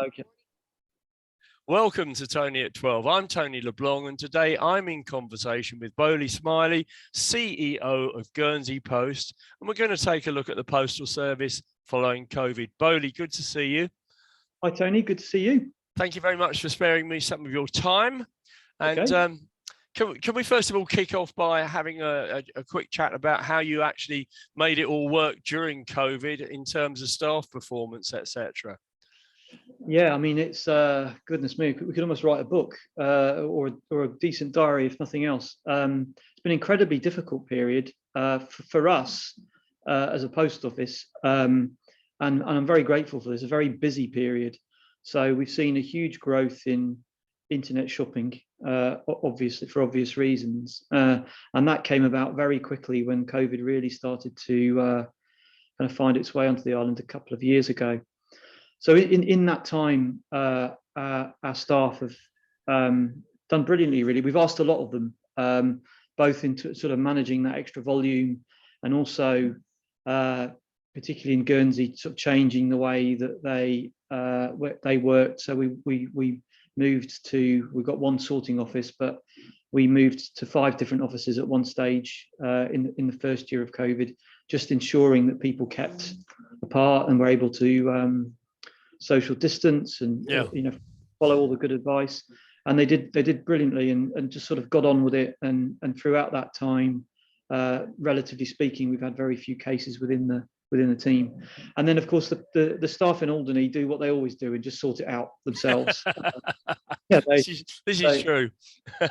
Okay. Welcome to Tony at 12. I'm Tony LeBlanc, and today I'm in conversation with Boley Smillie, CEO of Guernsey Post, and we're going to take a look at the postal service following COVID. Boley, good to see you. Hi, Tony. Good to see you. Thank you very much for sparing me some of your time. And okay. Can we first of all kick off by having a quick chat about how you actually made it all work during COVID in terms of staff performance, etc.? Yeah, I mean, it's goodness me, we could almost write a book or a decent diary, if nothing else. It's been an incredibly difficult period for us as a post office, and I'm very grateful for this. A very busy period. So we've seen a huge growth in internet shopping, obviously for obvious reasons, and that came about very quickly when COVID really started to kind of find its way onto the island a couple of years ago. So in that time, our staff have done brilliantly, really. We've asked a lot of them, both into sort of managing that extra volume and also, particularly in Guernsey, sort of changing the way that they worked. So we moved to, we've got one sorting office, but we moved to 5 different offices at one stage in the first year of COVID, just ensuring that people kept apart and were able to social distance and follow all the good advice, and they did brilliantly and just sort of got on with it, and throughout that time, relatively speaking, we've had very few cases within the team. And then of course the staff in Alderney do what they always do and just sort it out themselves. This is true.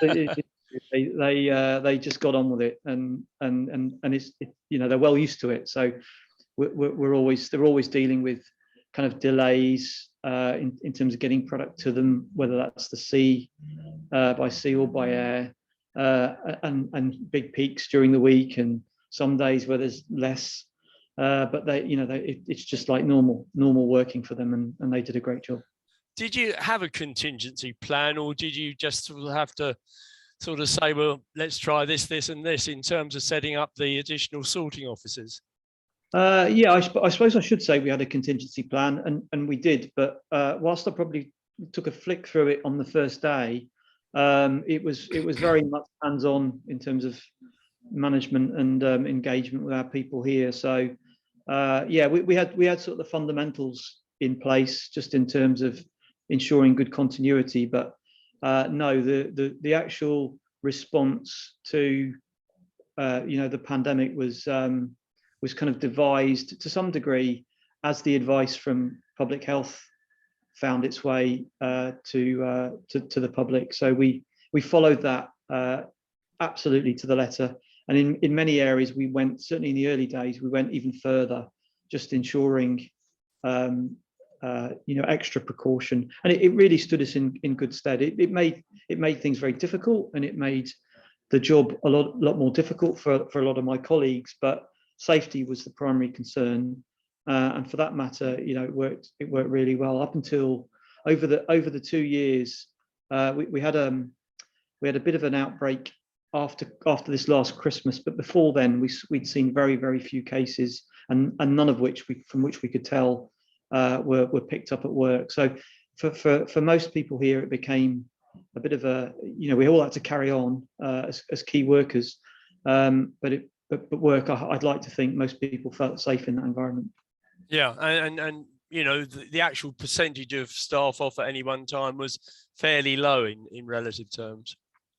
they just got on with it, and it's they're well used to it. So they're always dealing with kind of delays in terms of getting product to them, whether that's the sea, by sea or by air, and big peaks during the week and some days where there's less. But it's just like normal working for them, and they did a great job. Did you have a contingency plan, or did you just have to sort of say, well, let's try this, and this in terms of setting up the additional sorting offices? Yeah, I suppose I should say we had a contingency plan, and we did. But whilst I probably took a flick through it on the first day, it was very much hands-on in terms of management and engagement with our people here. So yeah, we had sort of the fundamentals in place just in terms of ensuring good continuity. But no, the actual response to the pandemic was kind of devised to some degree as the advice from public health found its way to the public. So we followed that absolutely to the letter. And in many areas we went, certainly in the early days, we went even further, just ensuring extra precaution. And it really stood us in good stead. It made things very difficult, and it made the job a lot more difficult for a lot of my colleagues, but safety was the primary concern, and for that matter, it worked really well up until over the 2 years. We had a bit of an outbreak after this last Christmas, but before then we'd seen very, very few cases, and none of which from which we could tell were picked up at work. So for most people here, it became a bit of a we all had to carry on as key workers, but work, I'd like to think most people felt safe in that environment. Yeah, and the actual percentage of staff off at any one time was fairly low in relative terms.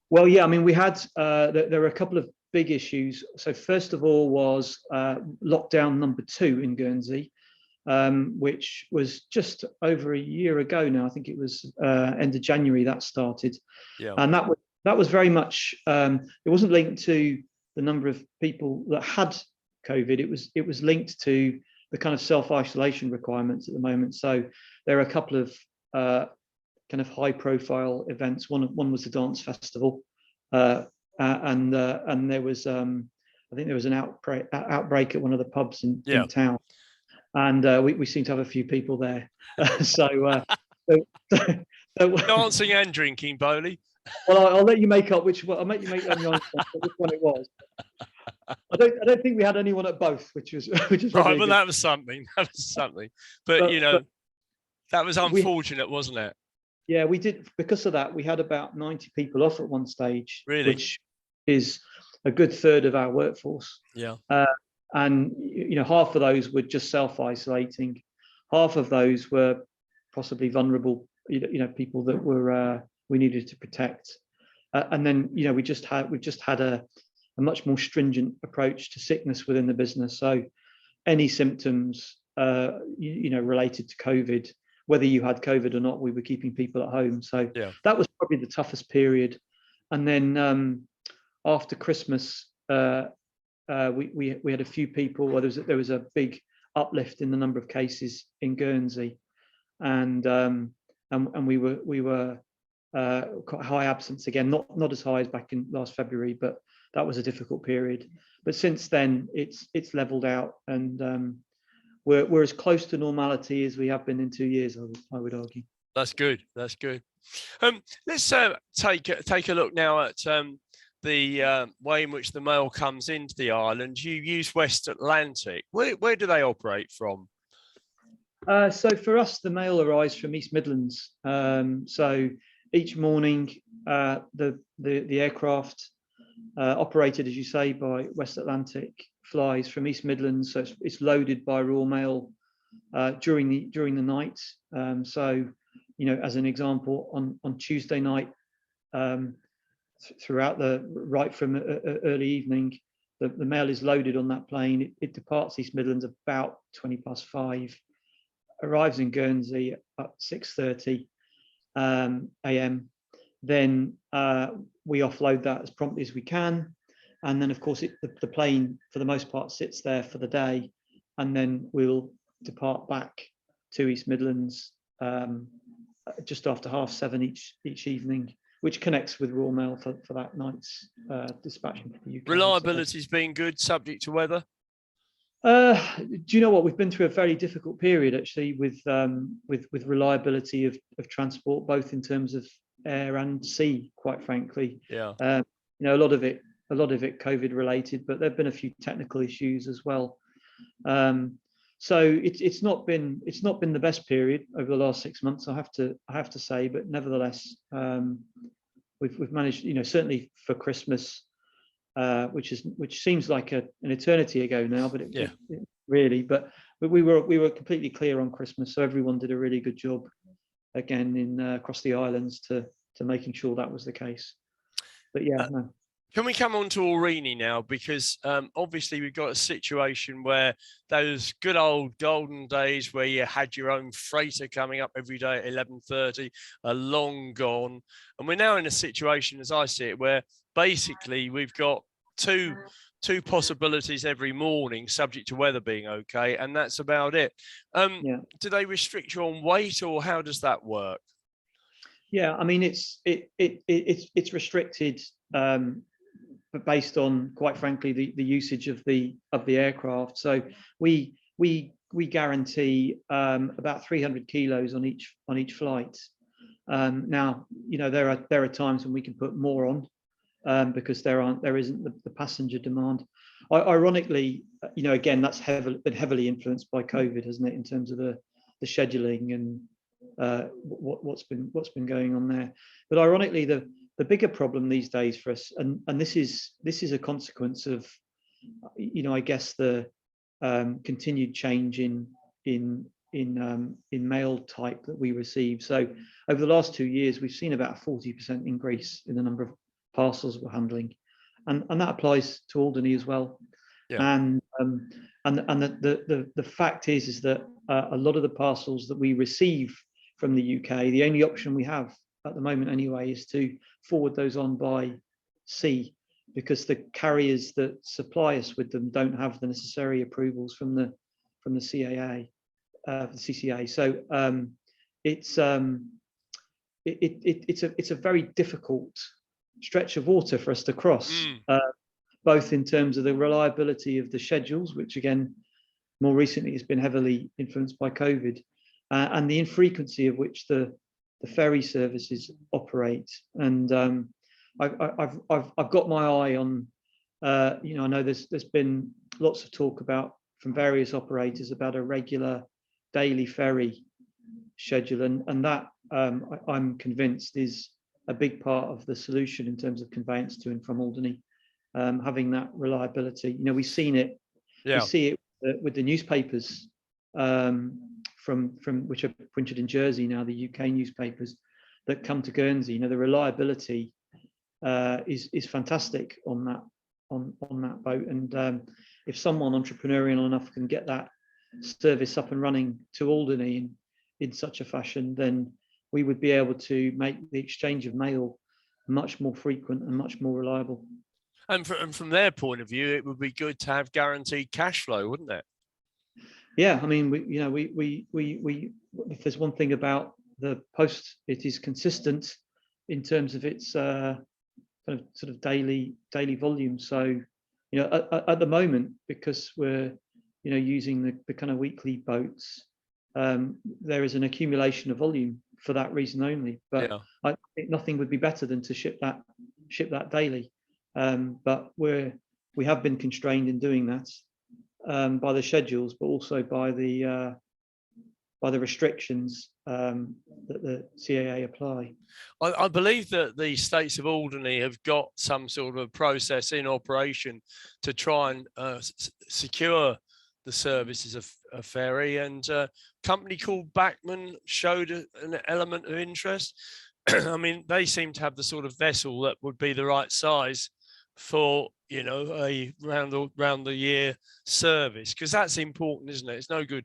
Well, yeah, I mean, we had there were a couple of big issues. So first of all was lockdown number 2 in Guernsey, which was just over a year ago now. I think it was end of January that started. Yeah. And that was very much it wasn't linked to the number of people that had COVID. It was linked to the kind of self-isolation requirements at the moment. So there are a couple of kind of high-profile events. One was the dance festival, and there was I think there was an outbreak at one of the pubs in town, and we seem to have a few people there. So dancing and drinking, Boley. Well, I'll let you make up which one. I'll make you make up which one it was. I don't think we had anyone at both, which is right. Well, that was something. But That was unfortunate, wasn't it? Yeah, we did. Because of that, we had about 90 people off at one stage, Really? which is a good third of our workforce. Yeah. And half of those were just self-isolating. Half of those were possibly vulnerable, people that were we needed to protect. And then we've just had a much more stringent approach to sickness within the business. So any symptoms related to COVID, whether you had COVID or not, we were keeping people at home. So that was probably the toughest period. And then after Christmas, we had a few people. Well, there was a big uplift in the number of cases in Guernsey, and we were quite high absence again, not as high as back in last February, but that was a difficult period. But since then, it's leveled out, and we're as close to normality as we have been in 2 years. I would argue. That's good. That's good. Let's take a look now at the way in which the mail comes into the island. You use West Atlantic. Where do they operate from? So for us, the mail arrives from East Midlands. So each morning, the aircraft, operated, as you say, by West Atlantic, flies from East Midlands. So it's loaded by Royal Mail during the night. So as an example, on Tuesday night, right from early evening, the mail is loaded on that plane. It departs East Midlands about 5:20, arrives in Guernsey at 6:30 a.m. Then we offload that as promptly as we can, and then of course the plane for the most part sits there for the day, and then we'll depart back to East Midlands just after 7:30 each evening, which connects with Royal Mail for that night's dispatching to the UK. Reliability's been good, subject to weather? Do you know what? We've been through a very difficult period actually with reliability of transport, both in terms of air and sea, quite frankly. Yeah. A lot of it COVID related, but there've been a few technical issues as well. So it's not been the best period over the last 6 months, I have to say, but nevertheless, we've managed, certainly for Christmas, which seems like an eternity ago now, but it really, but we were completely clear on Christmas, so everyone did a really good job again across the islands to making sure that was the case. But no. Can we come on to Alderney now? Because obviously we've got a situation where those good old golden days where you had your own freighter coming up every day at 11:30 are long gone. And we're now in a situation, as I see it, where basically we've got two possibilities every morning, subject to weather being okay, and that's about it. Do they restrict you on weight, or how does that work? Yeah, I mean it's restricted, but based on, quite frankly, the usage of the aircraft. So we guarantee about 300 kilos on each flight. Now there are times when we can put more on because there isn't the passenger demand. Ironically, again, that's been heavily influenced by COVID, hasn't it, in terms of the scheduling and what's been going on there. But ironically, the bigger problem these days for us, and this is a consequence of, I guess, the continued change in mail type that we receive. So over the last 2 years, we've seen about a 40% increase in the number of parcels we're handling, and that applies to Alderney as well. Yeah. And the fact is that a lot of the parcels that we receive from the UK, the only option we have at the moment anyway is to forward those on by sea, because the carriers that supply us with them don't have the necessary approvals from the CAA, the CCA. So it's a very difficult stretch of water for us to cross, both in terms of the reliability of the schedules, which again more recently has been heavily influenced by COVID, and the infrequency of which the ferry services operate. And I've got my eye on, I know there's been lots of talk from various operators about a regular daily ferry schedule, and that I'm convinced is a big part of the solution in terms of conveyance to and from Alderney. Having that reliability, we've seen it. Yeah. We see it with the newspapers from which are printed in Jersey now, the UK newspapers that come to Guernsey. The reliability is fantastic on that boat, and if someone entrepreneurial enough can get that service up and running to Alderney in such a fashion, then we would be able to make the exchange of mail much more frequent and much more reliable. And from their point of view, it would be good to have guaranteed cash flow, wouldn't it? Yeah, I mean, we if there's one thing about the post, it is consistent in terms of its kind of sort of daily volume. So, at the moment, because we're using the kind of weekly boats, there is an accumulation of volume for that reason only. But yeah. I think nothing would be better than to ship that daily. But we have been constrained in doing that by the schedules, but also by the restrictions that the CAA apply. I believe that the states of Alderney have got some sort of process in operation to try and secure the services of Ferry, and a company called Bachmann showed an element of interest. I mean, they seem to have the sort of vessel that would be the right size for a round the year service, because that's important, isn't it? It's no good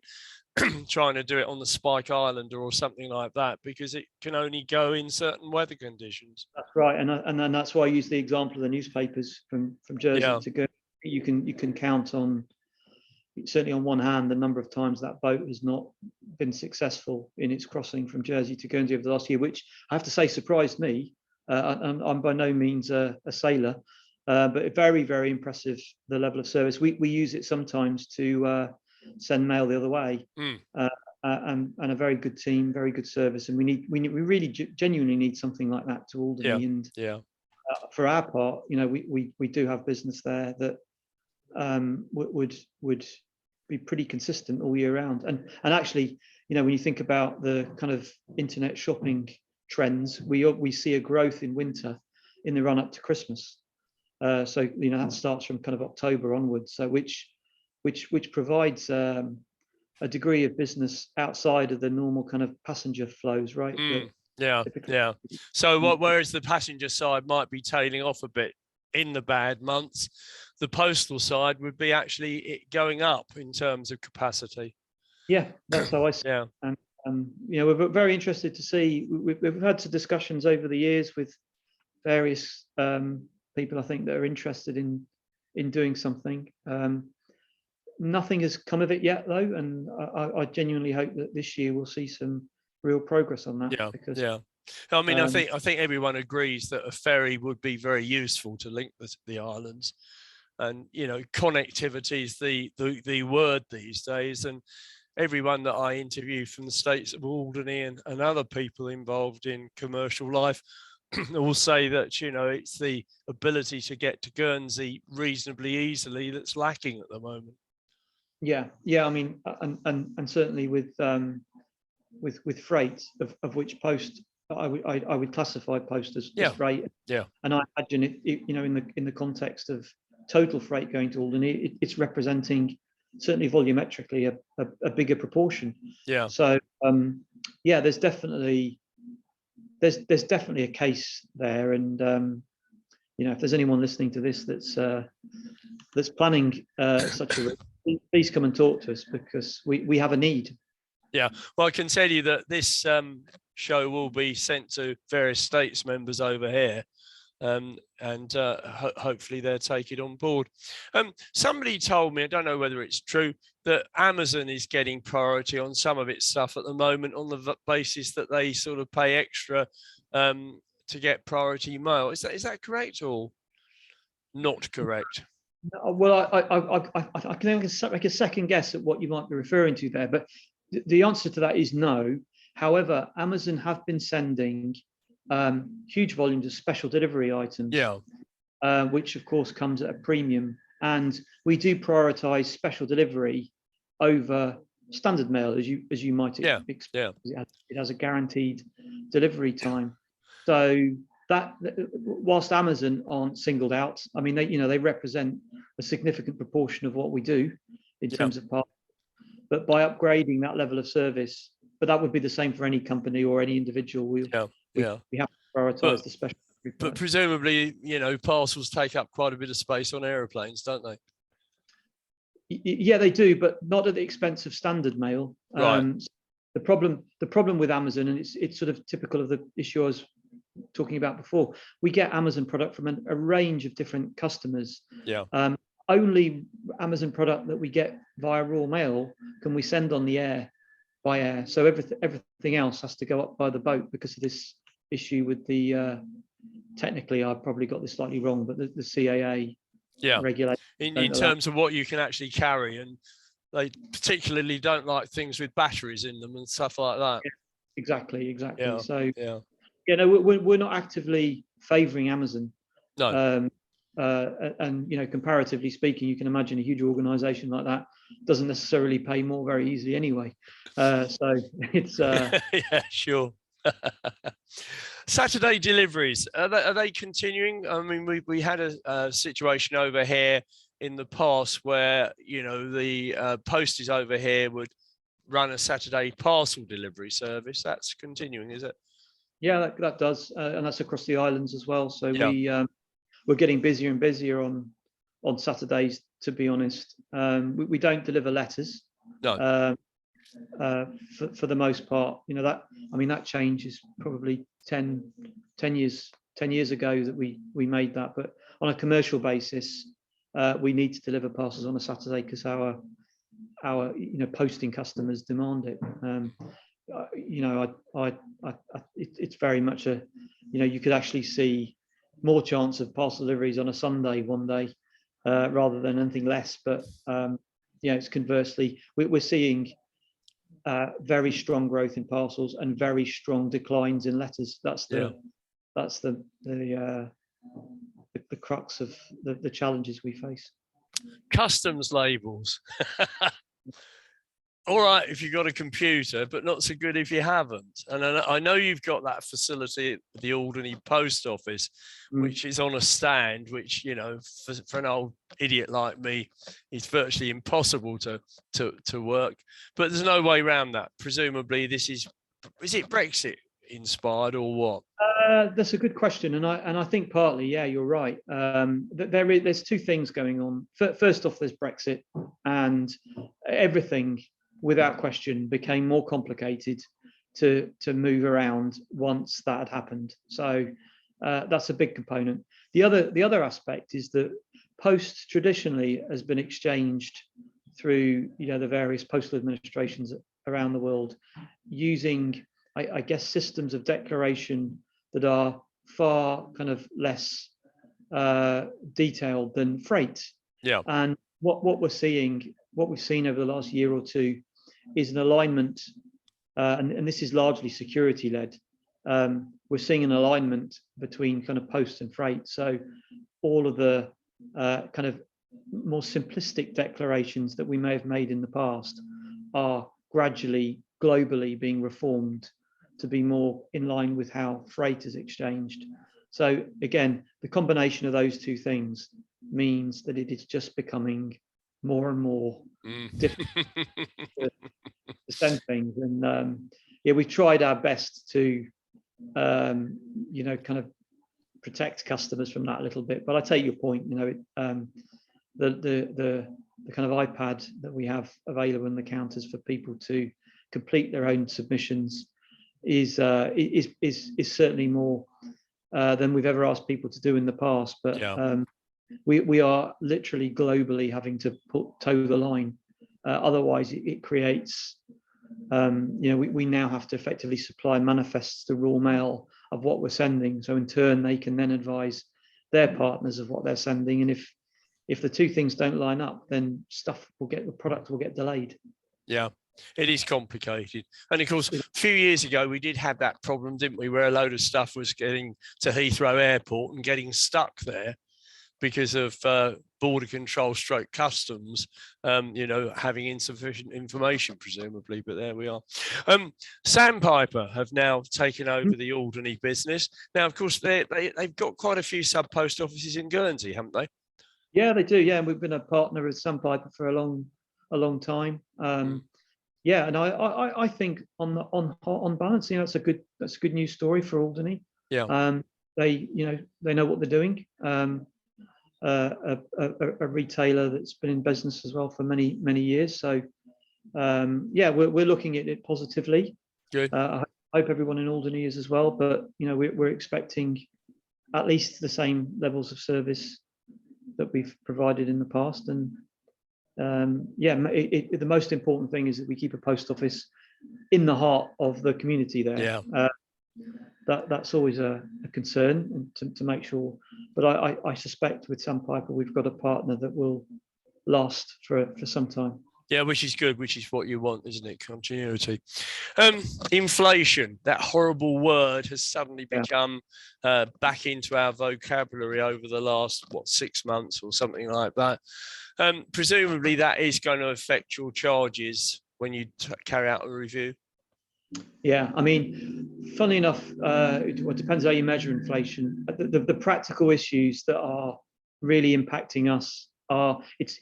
trying to do it on the Spike Islander or something like that, because it can only go in certain weather conditions. That's right, and then that's why I use the example of the newspapers from Jersey to Guernsey. You can count on, certainly on one hand, the number of times that boat has not been successful in its crossing from Jersey to Guernsey over the last year, which I have to say surprised me. I'm by no means a sailor, but very, very impressive, the level of service. We use it sometimes to send mail the other way, and a very good team, very good service, and we really genuinely need something like that to Alderney. And for our part, we do have business there that would be pretty consistent all year round. And actually, when you think about the kind of internet shopping trends, we see a growth in winter in the run up to Christmas. So that starts from kind of October onwards, so which provides a degree of business outside of the normal kind of passenger flows, right? Yeah. So whereas the passenger side might be tailing off a bit in the bad months, the postal side would be actually going up in terms of capacity. Yeah, that's how I see it. And we're very interested to see. We've had some discussions over the years with various people, I think, that are interested in doing something. Nothing has come of it yet, though, and I genuinely hope that this year we'll see some real progress on that. I mean, I think everyone agrees that a ferry would be very useful to link the islands, and connectivity is the word these days. And everyone that I interview from the states of Alderney and other people involved in commercial life will say that it's the ability to get to Guernsey reasonably easily that's lacking at the moment. Yeah. I mean, and certainly with freight, of which post I would classify post as freight. Yeah. And I imagine it in the context of total freight going to Alderney, it's representing, certainly volumetrically, a bigger proportion. Yeah. So there's definitely a case there, and if there's anyone listening to this that's planning such a route, please come and talk to us, because we have a need. Yeah, well, I can tell you that this show will be sent to various states members over here, and hopefully they'll take it on board. Somebody told me, I don't know whether it's true, that Amazon is getting priority on some of its stuff at the moment on the basis that they sort of pay extra to get priority mail. Is that correct or not correct? Well, I can make a second guess at what you might be referring to there, but the answer to that is no. However, Amazon have been sending huge volumes of special delivery items, which of course comes at a premium, and we do prioritize special delivery over standard mail, as you might expect. Yeah. It has a guaranteed delivery time. So that, whilst Amazon aren't singled out, I mean, they represent a significant proportion of what we do in terms of parcels. But by upgrading that level of service, but that would be the same for any company or any individual. We have to prioritise the special. But presumably, parcels take up quite a bit of space on aeroplanes, don't they? Yeah, they do, but not at the expense of standard mail. Right. The problem with Amazon, and it's sort of typical of the issue I was talking about before. We get Amazon product from a range of different customers. Yeah. Only Amazon product that we get via raw mail can we send on the air by air. So everything else has to go up by the boat because of this issue with the. Technically, I've probably got this slightly wrong, but the CAA regulation in terms of what you can actually carry, and they particularly don't like things with batteries in them and stuff like that. Yeah, exactly. Yeah. So we're not actively favouring Amazon. No. And comparatively speaking, you can imagine a huge organisation like that doesn't necessarily pay more very easily anyway. So it's yeah, sure. Saturday deliveries, are they continuing? I mean, we had a situation over here in the past where the posties over here would run a Saturday parcel delivery service. That's continuing, is it? Yeah, that does, and that's across the islands as well. So we're getting busier and busier on Saturdays, to be honest. We don't deliver letters. No. For the most part, that change is probably 10 years ago that we made that. But on a commercial basis, we need to deliver parcels on a Saturday because our posting customers demand it. It's very much you could actually see more chance of parcel deliveries on a Sunday one day rather than anything less. But it's conversely, we're seeing very strong growth in parcels and very strong declines in letters. That's the crux of the challenges we face. Customs labels. All right if you've got a computer, but not so good if you haven't. And I know you've got that facility at the Alderney post office, which is on a stand, which for an old idiot like me is virtually impossible to work. But there's no way around that. Presumably this is it Brexit inspired or what? That's a good question, and I think partly, you're right. There's two things going on. First off, there's Brexit, and everything, without question, became more complicated to move around once that had happened. So that's a big component. The other aspect is that post traditionally has been exchanged through the various postal administrations around the world using, I guess, systems of declaration that are far kind of less detailed than freight. Yeah. And what we've seen over the last year or two is an alignment, and this is largely security led. We're seeing an alignment between kind of post and freight. So all of the kind of more simplistic declarations that we may have made in the past are gradually globally being reformed to be more in line with how freight is exchanged. So again, the combination of those two things means that it is just becoming more and more difficult to send things. And we've tried our best to kind of protect customers from that a little bit. But I take your point. The kind of iPad that we have available in the counters for people to complete their own submissions is certainly more than we've ever asked people to do in the past. But we are literally globally having to toe the line. Otherwise, it creates, we now have to effectively supply manifests to raw mail of what we're sending. So in turn, they can then advise their partners of what they're sending. And if the two things don't line up, then the product will get delayed. Yeah. It is complicated. And of course, a few years ago, we did have that problem, didn't we, where a load of stuff was getting to Heathrow Airport and getting stuck there. because of border control stroke customs, having insufficient information, presumably, but there we are. Sandpiper have now taken over the Alderney business. Now, of course, they've got quite a few sub-post offices in Guernsey, haven't they? Yeah, they do. Yeah, and we've been a partner with Sandpiper for a long time. Yeah, and I think on balance, that's a good news story for Alderney. Yeah. They know what they're doing. A retailer that's been in business as well for many years. So yeah, we're looking at it positively. Good. I hope everyone in Alderney is as well. But we're expecting at least the same levels of service that we've provided in the past. And yeah, the most important thing is that we keep a post office in the heart of the community there. Yeah. That's always a concern, and to make sure. But I suspect with Sandpiper we've got a partner that will last for some time. Yeah, which is good, which is what you want, isn't it? Continuity. Inflation, that horrible word, has suddenly become back into our vocabulary over the last, 6 months or something like that. Presumably that is going to affect your charges when you carry out a review. Yeah, I mean, funny enough, it depends how you measure inflation. The practical issues that are really impacting us are it's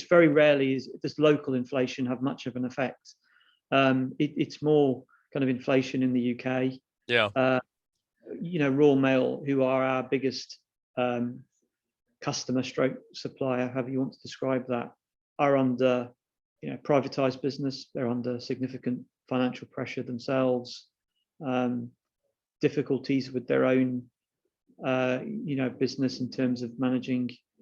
very rarely does local inflation have much of an effect. It's more kind of inflation in the UK. Yeah. Royal Mail, who are our biggest customer stroke supplier, however you want to describe that, are under privatized business. They're under significant financial pressure themselves, difficulties with their own business in terms of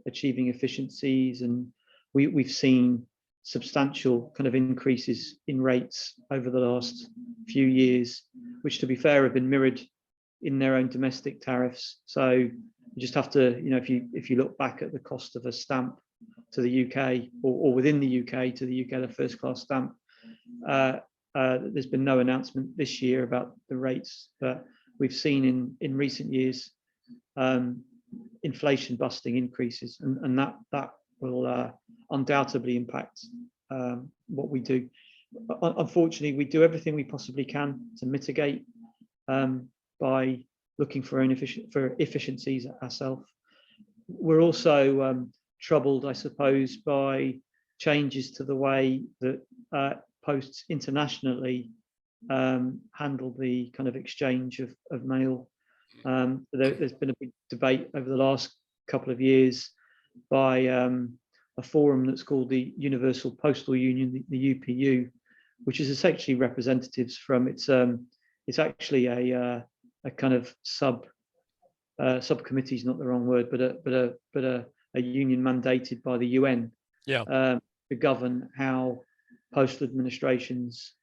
achieving efficiencies, and we've seen substantial kind of increases in rates over the last few years, which, to be fair, have been mirrored in their own domestic tariffs. So you just have to, if you look back at the cost of a stamp to the UK, or within the UK to the UK, the first class stamp, there's been no announcement this year about the rates, but we've seen in recent years inflation busting increases, and that will undoubtedly impact what we do. Unfortunately, we do everything we possibly can to mitigate by looking for efficiencies ourselves. We're also troubled, I suppose, by changes to the way that posts internationally handle the kind of exchange of mail. There's been a big debate over the last couple of years by a forum that's called the Universal Postal Union, the UPU, which is essentially representatives from it's actually a kind of subcommittee is not the wrong word, but a union mandated by the UN to govern how postal administrations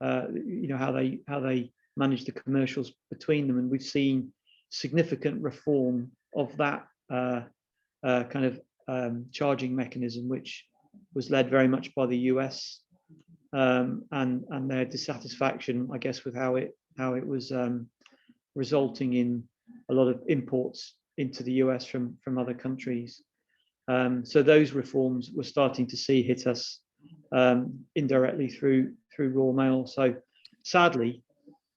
how they manage the commercials between them. And we've seen significant reform of that kind of charging mechanism, which was led very much by the US, and their dissatisfaction, I guess, with how it was resulting in a lot of imports into the US from other countries. So those reforms we're starting to see hit us indirectly through Royal Mail. So sadly,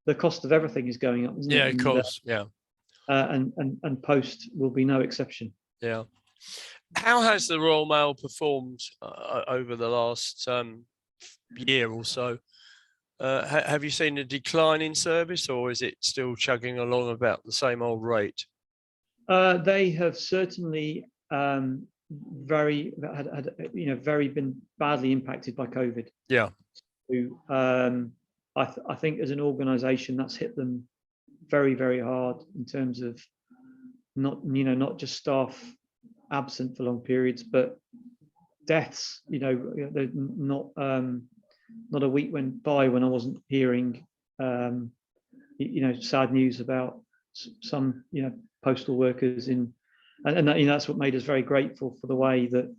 the cost of everything is going up, isn't it? Yeah, of course. And post will be no exception. Yeah. How has the Royal Mail performed over the last year or so? Have you seen a decline in service, or is it still chugging along about the same old rate? They have certainly very been badly impacted by COVID. Yeah. So, I think as an organisation, that's hit them very, very hard in terms of not just staff absent for long periods, but deaths. Not a week went by when I wasn't hearing sad news about some postal workers and that's what made us very grateful for the way that,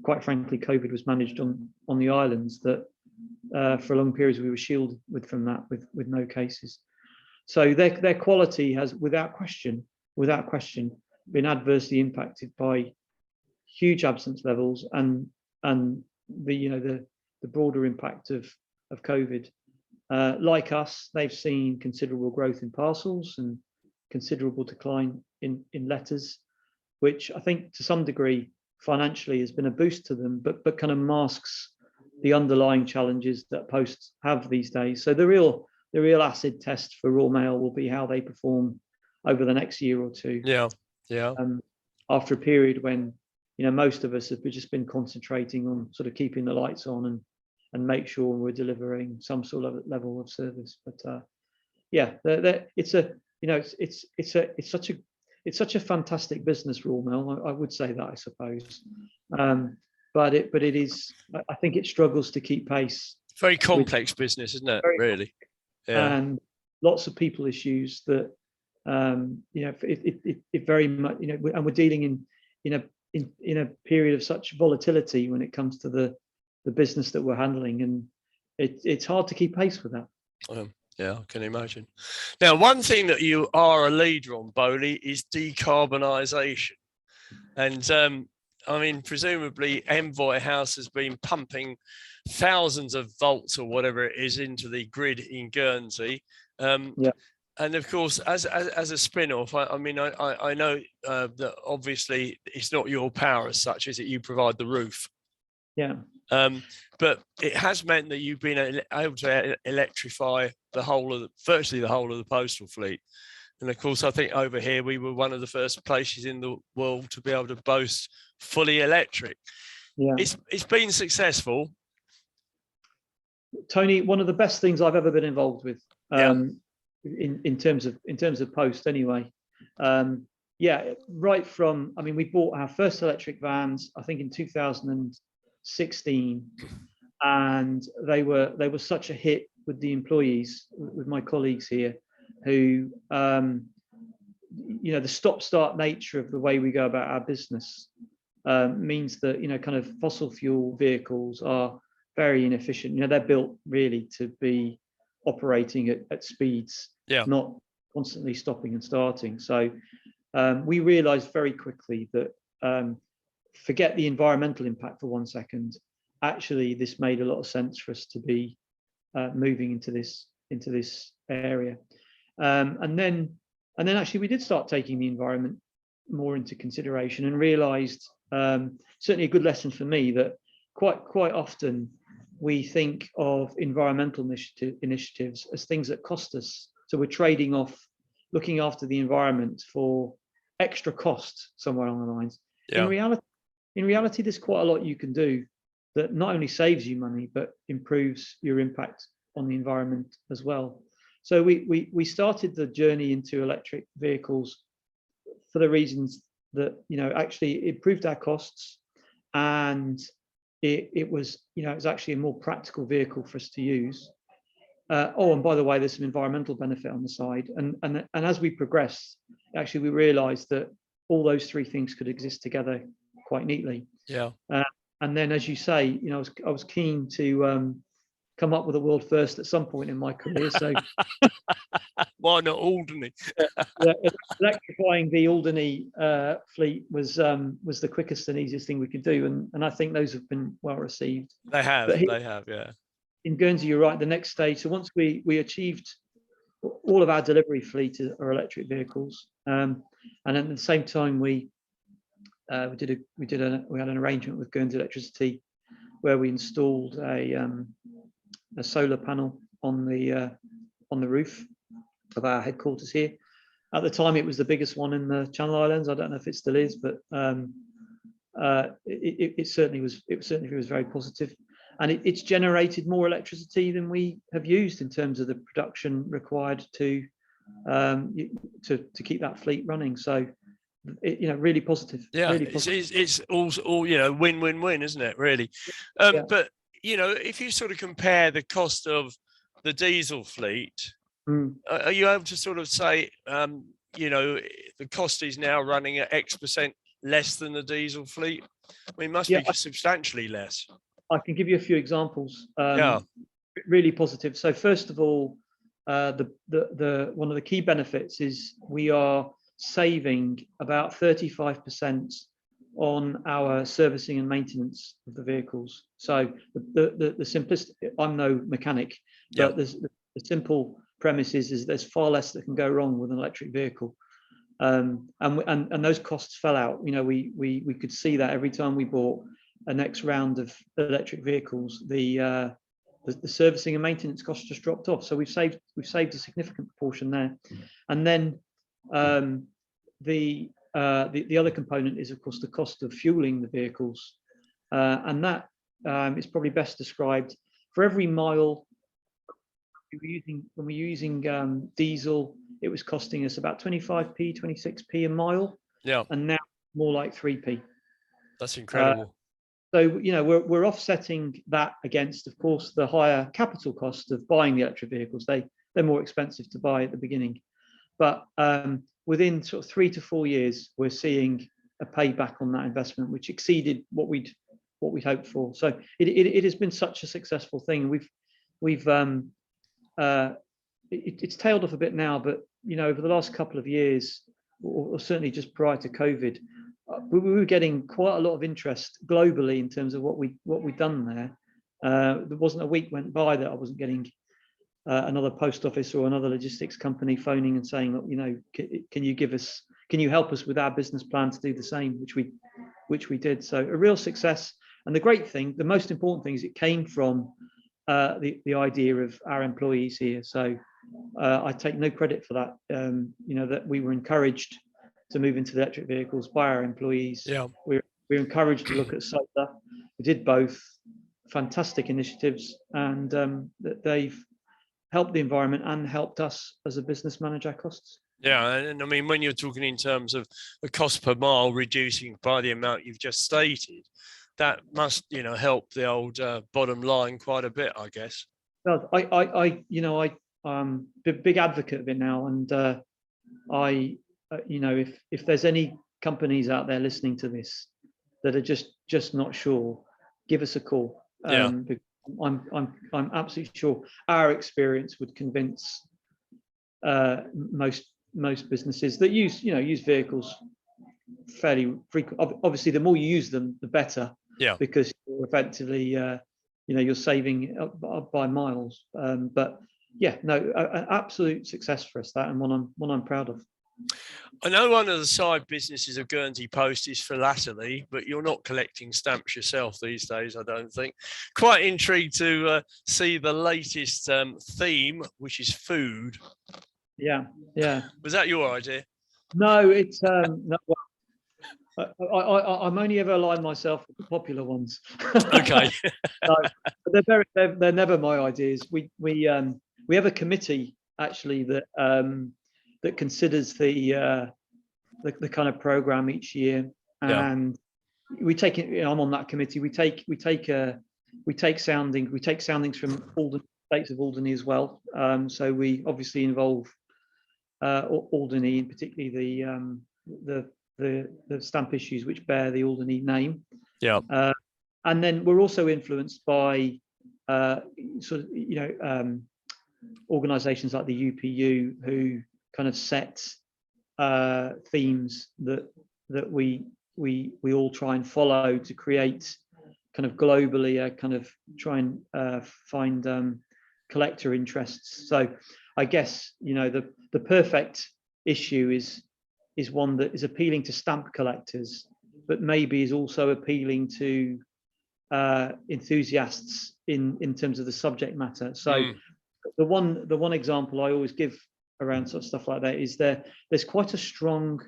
quite frankly, COVID was managed on the islands, that for long periods we were shielded from that with no cases. So their quality has, without question, been adversely impacted by huge absence levels and the broader impact of COVID. Like us, they've seen considerable growth in parcels and considerable decline in letters, which I think to some degree financially has been a boost to them, but kind of masks the underlying challenges that posts have these days. So the real acid test for Royal Mail will be how they perform over the next year or two. Yeah. After a period when most of us have just been concentrating on sort of keeping the lights on and make sure we're delivering some sort of level of service. But it's such a fantastic business, Royal Mail. I would say that, I suppose. But it is. I think it struggles to keep pace. Very complex business, isn't it? Really. Yeah. And lots of people issues that it very much, and we're dealing in a period of such volatility when it comes to the business that we're handling, and it's hard to keep pace with that. Yeah, I can imagine. Now, one thing that you are a leader on, Boley, is decarbonisation. And I mean, presumably Envoy House has been pumping thousands of volts or whatever it is into the grid in Guernsey. And of course, as a spin-off, I mean, I know that obviously it's not your power as such, is it? You provide the roof. Yeah. But it has meant that you've been able to electrify virtually the whole of the postal fleet. And of course, I think over here we were one of the first places in the world to be able to boast fully electric. Yeah. It's been successful. Tony, one of the best things I've ever been involved with. In terms of post anyway. Right from, I mean, we bought our first electric vans I think in 2016, and they were such a hit with the employees, with my colleagues here, who the stop-start nature of the way we go about our business means that kind of fossil fuel vehicles are very inefficient. They're built really to be operating at speeds, not constantly stopping and starting. So we realized very quickly that forget the environmental impact for 1 second. Actually, this made a lot of sense for us to be moving into this area. And then actually we did start taking the environment more into consideration and realized, certainly a good lesson for me, that quite often we think of environmental initiatives as things that cost us. So we're trading off looking after the environment for extra cost somewhere along the lines. Yeah. In reality, there's quite a lot you can do that not only saves you money, but improves your impact on the environment as well. So we started the journey into electric vehicles for the reasons that, actually it improved our costs, and it was actually a more practical vehicle for us to use. And by the way, there's some environmental benefit on the side. And as we progressed, actually we realized that all those three things could exist together quite neatly. Yeah. And then, as you say, I was keen to come up with a world first at some point in my career. So why not Alderney? Electrifying the Alderney fleet was the quickest and easiest thing we could do, and I think those have been well received. They have, yeah. In Guernsey, you're right. The next stage. So once we achieved all of our delivery fleet are electric vehicles, and at the same time we had an arrangement with Guernsey Electricity where we installed a solar panel on the roof of our headquarters here. At the time, it was the biggest one in the Channel Islands. I don't know if it still is, but it certainly was. It certainly was very positive, and it's generated more electricity than we have used in terms of the production required to keep that fleet running. So, really positive. Yeah, really positive. It's all win-win-win, isn't it? Really, but if you sort of compare the cost of the diesel fleet, are you able to sort of say, the cost is now running at X% less than the diesel fleet? I mean, it must be substantially less. I can give you a few examples. Really positive. So first of all, the one of the key benefits is we are saving about 35% on our servicing and maintenance of the vehicles. So the simplest, I'm no mechanic, but the simple premise is there's far less that can go wrong with an electric vehicle. And those costs fell out. You know, we could see that every time we bought a next round of electric vehicles, the servicing and maintenance costs just dropped off. So we've saved a significant proportion there. And then the other component is, of course, the cost of fueling the vehicles, and that is probably best described for every mile when we're using diesel. It was costing us about 25p, 26p a mile. Yeah. And now more like 3p. That's incredible. So, you know, we're offsetting that against, of course, the higher capital cost of buying the electric vehicles. They're more expensive to buy at the beginning, but within sort of 3 to 4 years, we're seeing a payback on that investment, which exceeded what we'd hoped for. So it has been such a successful thing. It's tailed off a bit now, but you know, over the last couple of years, or certainly just prior to COVID, we were getting quite a lot of interest globally in terms of what we'd done there. There wasn't a week went by that I wasn't getting another post office or another logistics company phoning and saying, look, you know, can you help us with our business plan to do the same, which we did. So a real success. And the great thing, the most important thing, is it came from the idea of our employees here. So I take no credit for that. You know, that we were encouraged to move into the electric vehicles by our employees. Yeah. We're encouraged to look at solar. We did both. Fantastic initiatives, and that they've helped the environment and helped us as a business manage our costs. Yeah, and I mean, when you're talking in terms of the cost per mile reducing by the amount you've just stated, that must, you know, help the old bottom line quite a bit, I guess. Well, I'm a big advocate of it now, and you know, if there's any companies out there listening to this that are just not sure, give us a call. Yeah. I'm absolutely sure our experience would convince most businesses that use vehicles fairly frequent. Obviously, the more you use them, the better. Yeah. Because you're effectively, you're saving by miles. But yeah, no, an absolute success for us, that, and one I'm proud of. I know one of the side businesses of Guernsey Post is Philately, but you're not collecting stamps yourself these days, I don't think. Quite intrigued to see the latest theme, which is food. Yeah. Was that your idea? No, it's no. I'm only ever aligned myself with the popular ones. Okay. No, but they're never my ideas. We have a committee actually that considers the kind of program each year, and we take it. I'm on that committee. We take soundings from all the states of Alderney as well. So we obviously involve Alderney, and particularly the stamp issues which bear the Alderney name. Yeah. And then we're also influenced by organisations like the UPU, who kind of set themes that we all try and follow to create kind of globally a kind of try and find collector interests. So I guess, you know, the perfect issue is one that is appealing to stamp collectors, but maybe is also appealing to enthusiasts in terms of the subject matter. So the one example I always give around sort of stuff like that is there's quite a strong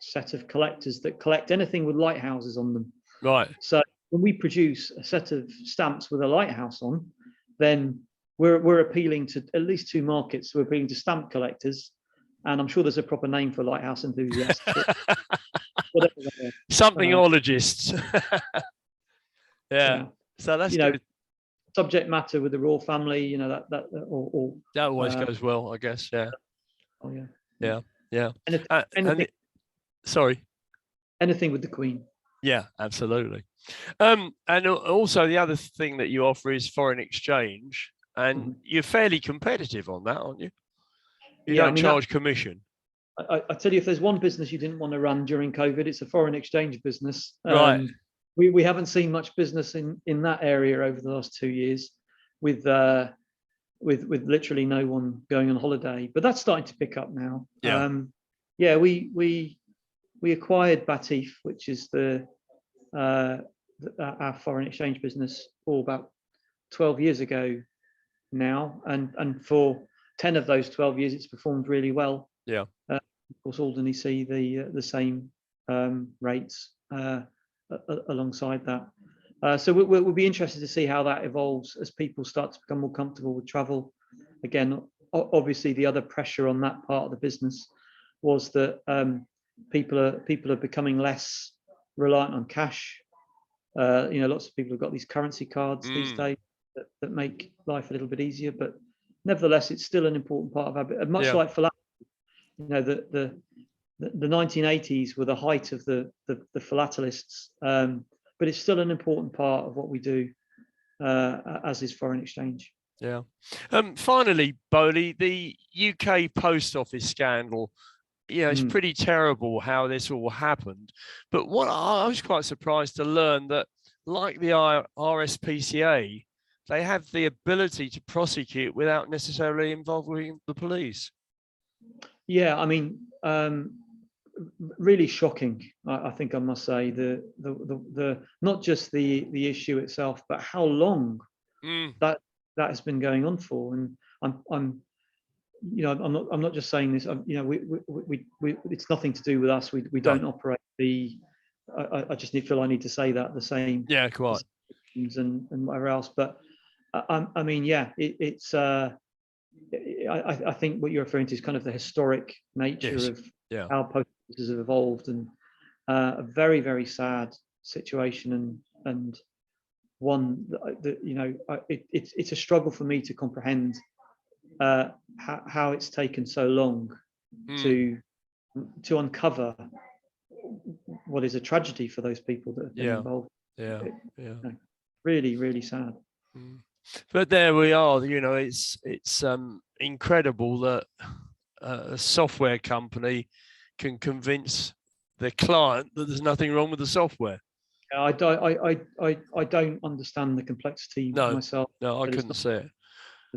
set of collectors that collect anything with lighthouses on them. Right. So when we produce a set of stamps with a lighthouse on, then we're appealing to at least two markets. We're appealing to stamp collectors, and I'm sure there's a proper name for lighthouse enthusiasts. Somethingologists. Yeah. So that's good. Subject matter with the royal family, you know, that always goes well, I guess. Yeah. Oh yeah. Yeah. Anything, sorry. Anything with the Queen. Yeah, absolutely. And also the other thing that you offer is foreign exchange, and you're fairly competitive on that, aren't you? You Yeah, I don't mean, charge commission. I tell you, if there's one business you didn't want to run during COVID, it's a foreign exchange business. Right. We haven't seen much business in that area over the last 2 years, with literally no one going on holiday. But that's starting to pick up now. Yeah. Yeah, we acquired Batif, which is our foreign exchange business, for about 12 years ago now, and for 10 of those 12 years, it's performed really well. Yeah. Of course, Alderney see the same rates alongside that. So we'll be interested to see how that evolves as people start to become more comfortable with travel. Again, obviously, the other pressure on that part of the business was that people are becoming less reliant on cash. Lots of people have got these currency cards these days that make life a little bit easier, but nevertheless, it's still an important part of our, much like Philately. The 1980s were the height of the philatelists, but it's still an important part of what we do, as is foreign exchange. Yeah. Finally, Boley, the UK post office scandal. Yeah, it's pretty terrible how this all happened. But what I was quite surprised to learn that, like the RSPCA, they have the ability to prosecute without necessarily involving the police. Yeah, I mean, really shocking. I think I must say the not just the issue itself, but how long that has been going on for. And I'm not just saying this. We it's nothing to do with us. We don't operate the. I just feel I need to say that the same. Yeah, quite. And whatever else, but I mean, yeah, it's. I think what you're referring to is kind of the historic nature of how post offices have evolved, and a very, very sad situation, and one that it's a struggle for me to comprehend how it's taken so long to uncover what is a tragedy for those people that have been involved. Really, really sad. But there we are. It's incredible that a software company can convince the client that there's nothing wrong with the software. I don't understand the complexity myself. No, I couldn't see it.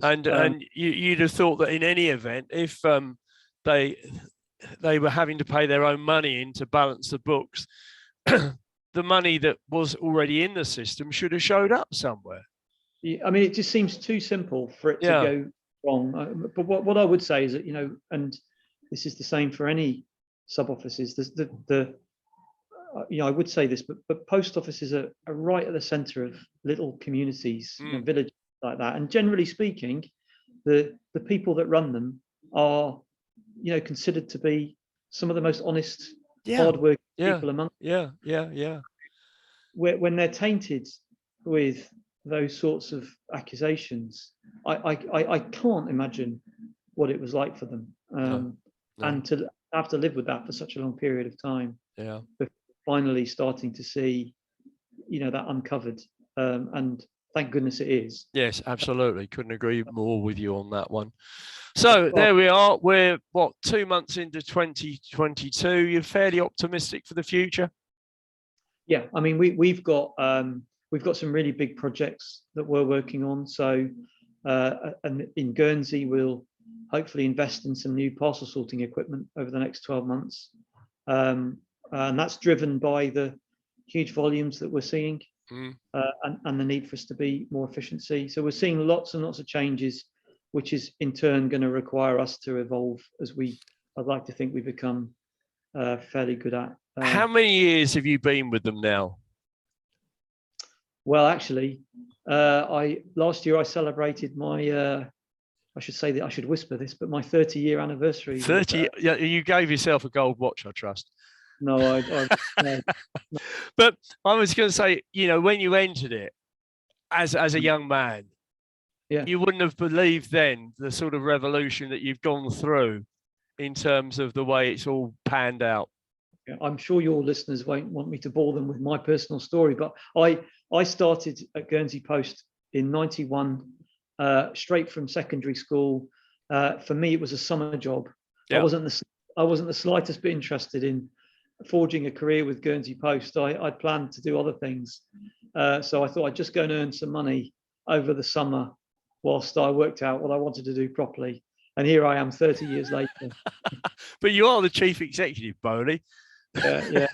And you'd have thought that in any event, if they were having to pay their own money in to balance the books, the money that was already in the system should have showed up somewhere. I mean, it just seems too simple for it to go wrong. But what I would say is that, and this is the same for any sub offices. I would say this, but post offices are right at the centre of little communities, villages like that. And generally speaking, the people that run them are, considered to be some of the most honest, hardworking people among them. When they're tainted with those sorts of accusations, I can't imagine what it was like for them, and to have to live with that for such a long period of time. Before finally starting to see, that uncovered, and thank goodness it is. Yes, absolutely. Couldn't agree more with you on that one. So there we are. We're 2 months into 2022. You're fairly optimistic for the future? Yeah, I mean, we've got some really big projects that we're working on. So, and in Guernsey, we'll hopefully invest in some new parcel sorting equipment over the next 12 months. And that's driven by the huge volumes that we're seeing, and the need for us to be more efficiency. So we're seeing lots and lots of changes, which is in turn going to require us to evolve as I'd like to think we become fairly good at. How many years have you been with them now? Well, actually, last year I celebrated my, I should say that I should whisper this, but my 30-year anniversary. 30? Yeah, you gave yourself a gold watch, I trust. No, no. But I was going to say, when you entered it as a young man, you wouldn't have believed then the sort of revolution that you've gone through in terms of the way it's all panned out. I'm sure your listeners won't want me to bore them with my personal story, but I started at Guernsey Post in '91, straight from secondary school, For me, it was a summer job. Yeah. I wasn't the slightest bit interested in forging a career with Guernsey Post. I planned to do other things. So I thought I'd just go and earn some money over the summer whilst I worked out what I wanted to do properly. And here I am 30 years later. But you are the chief executive, Boley. Yeah.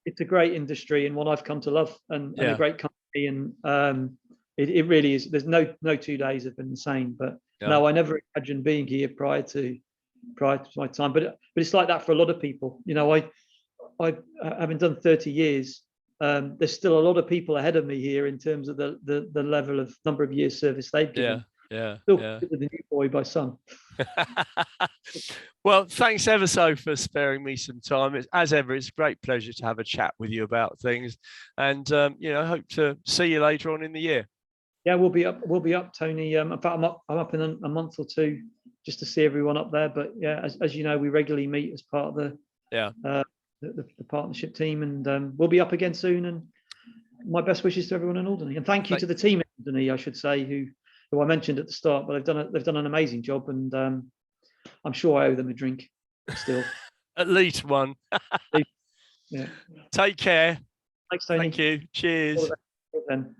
It's a great industry and one I've come to love, and a great company. And it really is. There's no 2 days have been the same. But no, I never imagined being here prior to my time. But it's like that for a lot of people. You know, I having done 30 years, there's still a lot of people ahead of me here in terms of the level of number of years service they've given. Still the new boy by some. Well, thanks ever so for sparing me some time. As ever, it's a great pleasure to have a chat with you about things, and I hope to see you later on in the year. Yeah, we'll be up, Tony. In fact, I'm up in a month or two just to see everyone up there. But yeah, as you know, we regularly meet as part of the partnership team, and we'll be up again soon. And my best wishes to everyone in Alderney, and thank you to the team in Alderney, I should say, who I mentioned at the start, but they've done an amazing job, and I'm sure I owe them a drink still. At least one. Yeah. Take care. Thanks, Tony. Thank you. Cheers. All the best. Then.